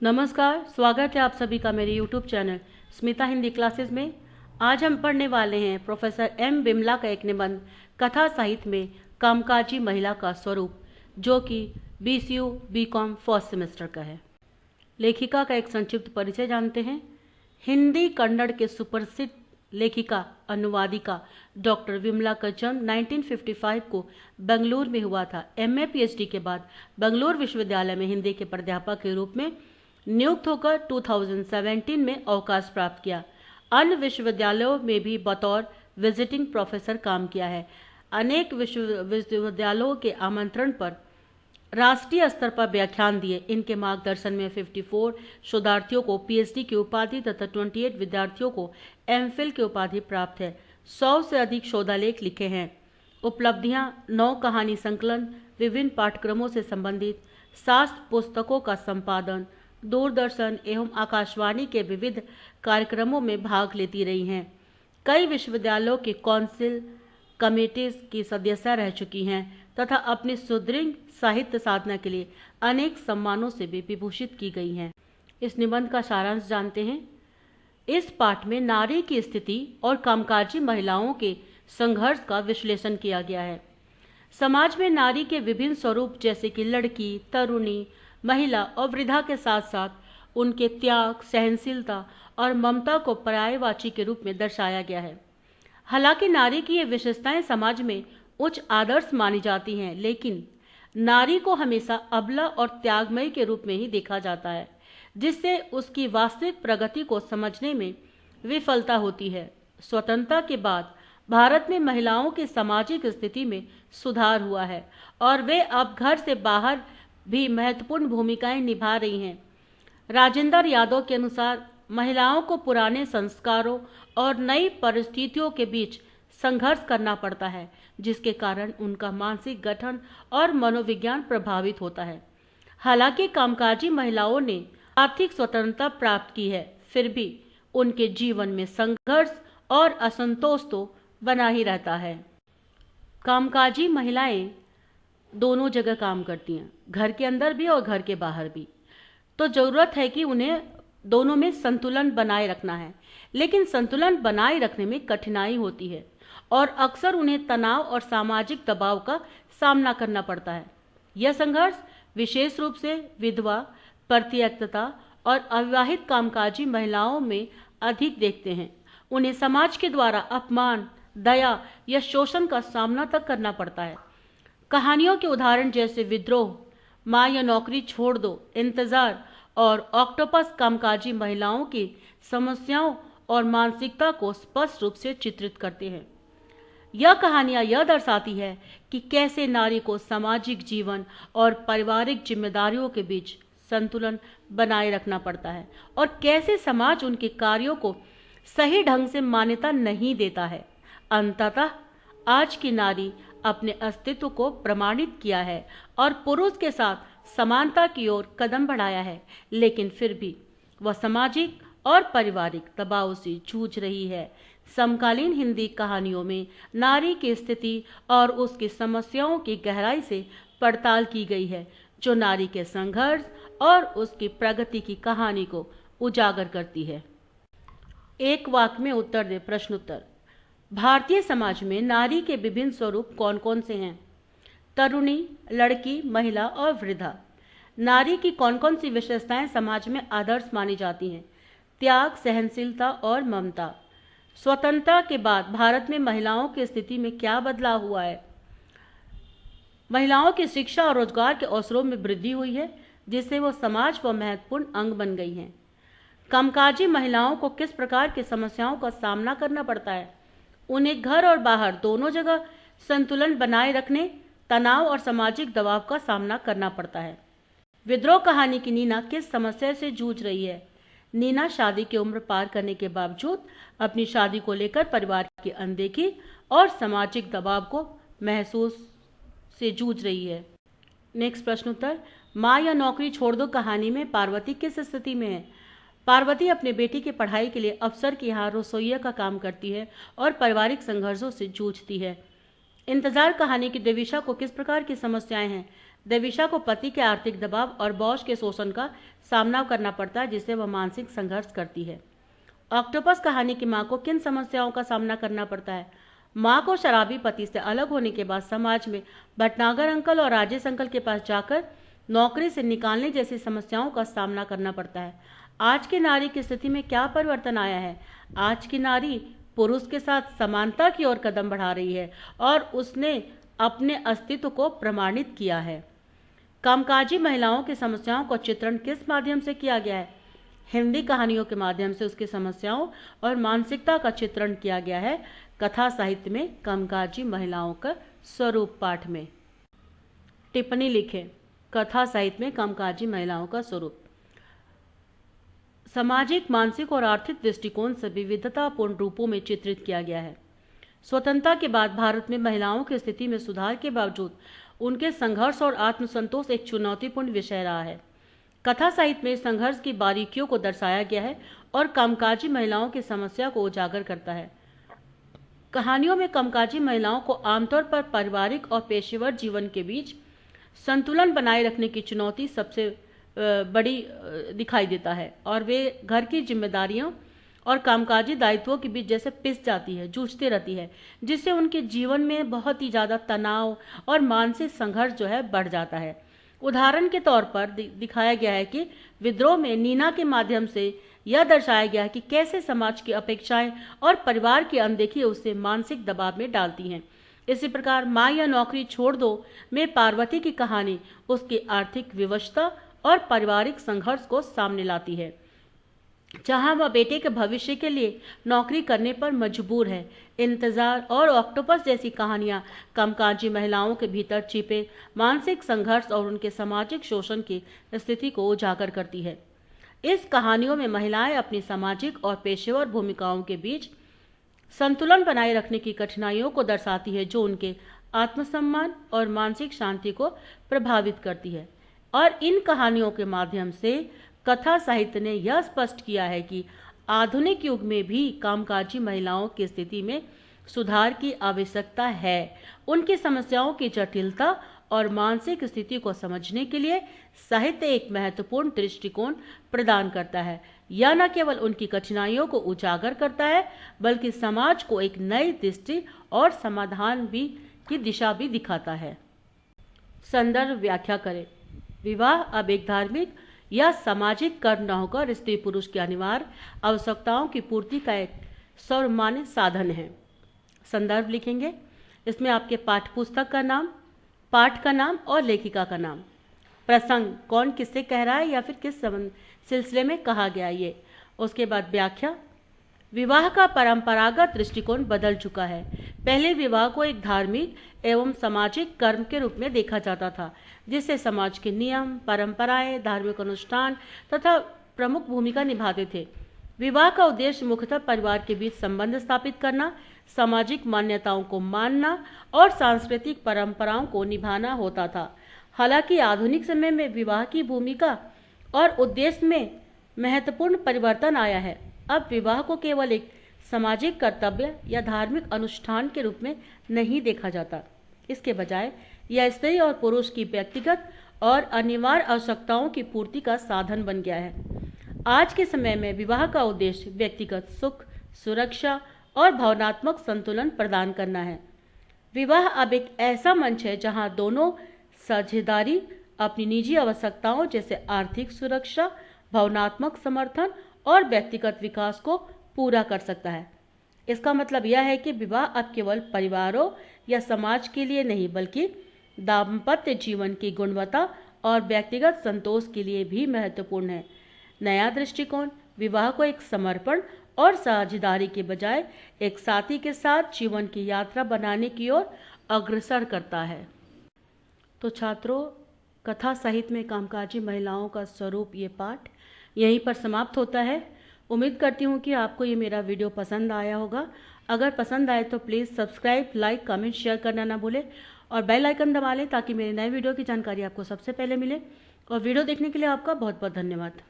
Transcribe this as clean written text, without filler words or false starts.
नमस्कार, स्वागत है आप सभी का मेरे YouTube channel Smita Hindi classes में। आज हम पढ़ने वाले हैं प्रोफेसर एम बिमला का एक निबंध कथा साहित्य में कामकाजी महिला का स्वरूप, जो कि BCU BCom फर्स्ट सेमेस्टर का है। लेखिका का एक संक्षिप्त परिचय जानते हैं। हिंदी कन्नड़ के सुप्रसिद्ध लेखिका अनुवादिका डॉक्टर विमला का जन्म 1955 को बेंगलुरु में हुआ था। MA PhD के बाद बेंगलुरु विश्वविद्यालय में हिंदी के प्राध्यापक के रूप में नियुक्त होकर 2017 में अवकाश प्राप्त किया। अन्य विश्वविद्यालयों में भी बतौर विजिटिंग प्रोफेसर काम किया है। अनेक विश्वविद्यालयों के आमंत्रण पर राष्ट्रीय स्तर पर व्याख्यान दिए। इनके मार्गदर्शन में 54 शोधार्थियों को PhD की उपाधि तथा 28 विद्यार्थियों को MPhil की उपाधि प्राप्त है। 100 से अधिक शोधालेख लिखे हैं। उपलब्धियां 9 कहानी संकलन, विभिन्न पाठ्यक्रमों से संबंधित 7 पुस्तकों का संपादन, दूरदर्शन एवं आकाशवाणी के विविध कार्यक्रमों में भाग लेती रही हैं। कई विश्वविद्यालयों की काउंसिल कमेटीज की सदस्य रह चुकी हैं तथा अपनी सुदृढ़ साहित्य साधना के लिए अनेक सम्मानों से भी विभूषित की गई हैं। इस निबंध का सारांश जानते हैं। इस पाठ में नारी की स्थिति और कामकाजी महिलाओं के संघर्ष का विश्लेषण किया गया है। समाज में नारी के विभिन्न स्वरूप जैसे कि लड़की, तरुणी, महिला और वृद्धा के साथ साथ उनके त्याग, सहनशीलता और ममता को पर्यायवाची के रूप में दर्शाया गया है। हालांकि नारी की ये विशेषताएं समाज में उच्च आदर्श मानी जाती हैं, लेकिन नारी को हमेशा अबला और त्यागमयी के रूप में ही देखा जाता है, जिससे उसकी वास्तविक प्रगति को समझने में विफलता होती है। स्वतंत्रता के बाद भारत में महिलाओं की सामाजिक स्थिति में सुधार हुआ है और वे अब घर से बाहर भी महत्वपूर्ण भूमिकाएं निभा रही हैं। राजेंद्र यादव के अनुसार महिलाओं को पुराने संस्कारों और नई परिस्थितियों के बीच संघर्ष करना पड़ता है, जिसके कारण उनका मानसिक गठन और मनोविज्ञान प्रभावित होता है। हालांकि कामकाजी महिलाओं ने आर्थिक स्वतंत्रता प्राप्त की है, फिर भी उनके जीवन में संघर्ष और असंतोष तो बना ही रहता है। कामकाजी महिलाएं दोनों जगह काम करती हैं, घर के अंदर भी और घर के बाहर भी। तो जरूरत है कि उन्हें दोनों में संतुलन बनाए रखना है, लेकिन संतुलन बनाए रखने में कठिनाई होती है और अक्सर उन्हें तनाव और सामाजिक दबाव का सामना करना पड़ता है। यह संघर्ष विशेष रूप से विधवा, परित्यक्ता और अविवाहित कामकाजी महिलाओं में अधिक देखते हैं। उन्हें समाज के द्वारा अपमान, दया या शोषण का सामना तक करना पड़ता है। कहानियों के उदाहरण जैसे विद्रोह, माँ या नौकरी छोड़ दो, इंतजार और ऑक्टोपस कामकाजी महिलाओं की समस्याओं और मानसिकता को स्पष्ट रूप से चित्रित करते हैं। यह कहानियां यह दर्शाती है कि कैसे नारी को सामाजिक जीवन और पारिवारिक जिम्मेदारियों के बीच संतुलन बनाए रखना पड़ता है और कैसे समाज उनके कार्यों को सही ढंग से मान्यता नहीं देता है। अंततः आज की नारी अपने अस्तित्व को प्रमाणित किया है और पुरुष के साथ समानता की ओर कदम बढ़ाया है, लेकिन फिर भी वह सामाजिक और पारिवारिक दबाव से जूझ रही है। समकालीन हिंदी कहानियों में नारी की स्थिति और उसकी समस्याओं की गहराई से पड़ताल की गई है, जो नारी के संघर्ष और उसकी प्रगति की कहानी को उजागर करती है। एक वाक्य में उत्तर दे। प्रश्नोत्तर। भारतीय समाज में नारी के विभिन्न स्वरूप कौन कौन से हैं? तरुणी, लड़की, महिला और वृद्धा। नारी की कौन कौन सी विशेषताएं समाज में आदर्श मानी जाती हैं? त्याग, सहनशीलता और ममता। स्वतंत्रता के बाद भारत में महिलाओं की स्थिति में क्या बदलाव हुआ है? महिलाओं की शिक्षा और रोजगार के अवसरों में वृद्धि हुई है, जिससे वो समाज का महत्वपूर्ण अंग बन गई हैं। कामकाजी महिलाओं को किस प्रकार की समस्याओं का सामना करना पड़ता है? उन्हें घर और बाहर दोनों जगह संतुलन बनाए रखने, तनाव और सामाजिक दबाव का सामना करना पड़ता है। विद्रोह कहानी की नीना किस समस्या से जूझ रही है? नीना शादी की उम्र पार करने के बावजूद अपनी शादी को लेकर परिवार की अनदेखी और सामाजिक दबाव को महसूस से जूझ रही है। नेक्स्ट प्रश्न उत्तर। माँ या नौकरी छोड़ दो कहानी में पार्वती किस स्थिति में है? पार्वती अपने बेटी की पढ़ाई के लिए अफसर के यहाँ रसोइया का काम करती है और पारिवारिक संघर्षों से जूझती है। इंतजार कहानी की देविशा को किस प्रकार की समस्याएं हैं? देविशा को पति के आर्थिक दबाव और बॉस के शोषण का सामना करना पड़ता है, जिससे वह मानसिक संघर्ष करती है। ऑक्टोपस कहानी की मां को किन समस्याओं का सामना करना पड़ता है? मां को शराबी पति से अलग होने के बाद समाज में भटनागर अंकल और राजेश अंकल के पास जाकर नौकरी से निकालने जैसी समस्याओं का सामना करना पड़ता है। आज की नारी की स्थिति में क्या परिवर्तन आया है? आज की नारी पुरुष के साथ समानता की ओर कदम बढ़ा रही है और उसने अपने अस्तित्व को प्रमाणित किया है। कामकाजी महिलाओं की समस्याओं का चित्रण किस माध्यम से किया गया है? हिंदी कहानियों के माध्यम से उसकी समस्याओं और मानसिकता का चित्रण किया गया है। कथा साहित्य में कामकाजी महिलाओं का स्वरूप पाठ में टिप्पणी लिखें। कथा साहित्य में कामकाजी महिलाओं का स्वरूप सामाजिक, मानसिक और आर्थिक दृष्टिकोण से विविधतापूर्ण रूपों में चित्रित किया गया है। स्वतंत्रता के बाद भारत में महिलाओं की स्थिति में सुधार के बावजूद उनके संघर्ष और आत्मसंतोष एक चुनौतीपूर्ण विषय रहा है। कथा साहित्य में संघर्ष की बारीकियों को दर्शाया गया है और कामकाजी महिलाओं की समस्या को उजागर करता है। कहानियों में कामकाजी महिलाओं को आमतौर पर पारिवारिक और पेशेवर जीवन के बीच संतुलन बनाए रखने की चुनौती सबसे बड़ी दिखाई देता है और वे घर की जिम्मेदारियों और कामकाजी दायित्वों के बीच जैसे पिस जाती है, जूझती रहती है, जिससे उनके जीवन में बहुत ही ज़्यादा तनाव और मानसिक संघर्ष जो है बढ़ जाता है। उदाहरण के तौर पर दिखाया गया है कि विद्रोह में नीना के माध्यम से यह दर्शाया गया है कि कैसे समाज की अपेक्षाएं और परिवार की अनदेखी उसे मानसिक दबाव में डालती हैं। इसी प्रकार माँ या नौकरी छोड़ दो में पार्वती की कहानी उसकी आर्थिक विवशता और पारिवारिक संघर्ष को सामने लाती है, जहां वह बेटे के भविष्य के लिए नौकरी करने पर मजबूर है। इंतजार और ऑक्टोपस जैसी कहानियां कामकाजी महिलाओं के भीतर छिपे मानसिक संघर्ष और उनके सामाजिक शोषण की स्थिति को उजागर करती है। इस कहानियों में महिलाएं अपनी सामाजिक और पेशेवर भूमिकाओं के बीच संतुलन बनाए रखने की कठिनाइयों को दर्शाती है, जो उनके आत्मसम्मान और मानसिक शांति को प्रभावित करती है। और इन कहानियों के माध्यम से कथा साहित्य ने यह स्पष्ट किया है कि आधुनिक युग में भी कामकाजी महिलाओं की स्थिति में सुधार की आवश्यकता है। उनकी समस्याओं की जटिलता और मानसिक स्थिति को समझने के लिए साहित्य एक महत्वपूर्ण दृष्टिकोण प्रदान करता है। यह न केवल उनकी कठिनाइयों को उजागर करता है, बल्कि समाज को एक नई दृष्टि और समाधान की दिशा भी दिखाता है। संदर्भ व्याख्या करें। विवाह अब एक धार्मिक या सामाजिक कर्म न होकर स्त्री पुरुष की अनिवार्य आवश्यकताओं की पूर्ति का एक सर्वमान्य साधन है। संदर्भ लिखेंगे। इसमें आपके पाठ्य पुस्तक का नाम, पाठ का नाम और लेखिका का नाम, प्रसंग कौन किससे कह रहा है या फिर किस सिलसिले में कहा गया ये, उसके बाद व्याख्या। विवाह का परंपरागत दृष्टिकोण बदल चुका है। पहले विवाह को एक धार्मिक एवं सामाजिक कर्म के रूप में देखा जाता था, जिससे समाज के नियम, परंपराएं, धार्मिक अनुष्ठान तथा प्रमुख भूमिका निभाते थे। विवाह का उद्देश्य मुख्यतः परिवार के बीच संबंध स्थापित करना, सामाजिक मान्यताओं को मानना और सांस्कृतिक परंपराओं को निभाना होता था। हालांकि आधुनिक समय में विवाह की भूमिका और उद्देश्य में महत्वपूर्ण परिवर्तन आया है। अब विवाह को केवल एक सामाजिक कर्तव्य या धार्मिक अनुष्ठान के रूप में नहीं देखा जाता। इसके बजाय यह स्त्री और पुरुष की व्यक्तिगत और अनिवार्य आवश्यकताओं की पूर्ति का साधन बन गया है। आज के समय में विवाह का उद्देश्य व्यक्तिगत सुख, सुरक्षा और भावनात्मक संतुलन प्रदान करना है। विवाह अब एक ऐसा मंच है जहां दोनों साझेदारी अपनी निजी आवश्यकताओं जैसे आर्थिक सुरक्षा, भावनात्मक समर्थन और व्यक्तिगत विकास को पूरा कर सकता है। इसका मतलब यह है कि विवाह अब केवल परिवारों या समाज के लिए नहीं, बल्कि दाम्पत्य जीवन की गुणवत्ता और व्यक्तिगत संतोष के लिए भी महत्वपूर्ण है। नया दृष्टिकोण विवाह को एक समर्पण और साझेदारी के बजाय एक साथी के साथ जीवन की यात्रा बनाने की ओर अग्रसर करता है। तो छात्रों, कथा साहित्य में कामकाजी महिलाओं का स्वरूप ये पाठ यहीं पर समाप्त होता है। उम्मीद करती हूँ कि आपको ये मेरा वीडियो पसंद आया होगा। अगर पसंद आए तो please subscribe, like, comment, share करना ना भूलें और बेल आइकन दबा लें ताकि मेरे नए वीडियो की जानकारी आपको सबसे पहले मिले। और वीडियो देखने के लिए आपका बहुत बहुत धन्यवाद।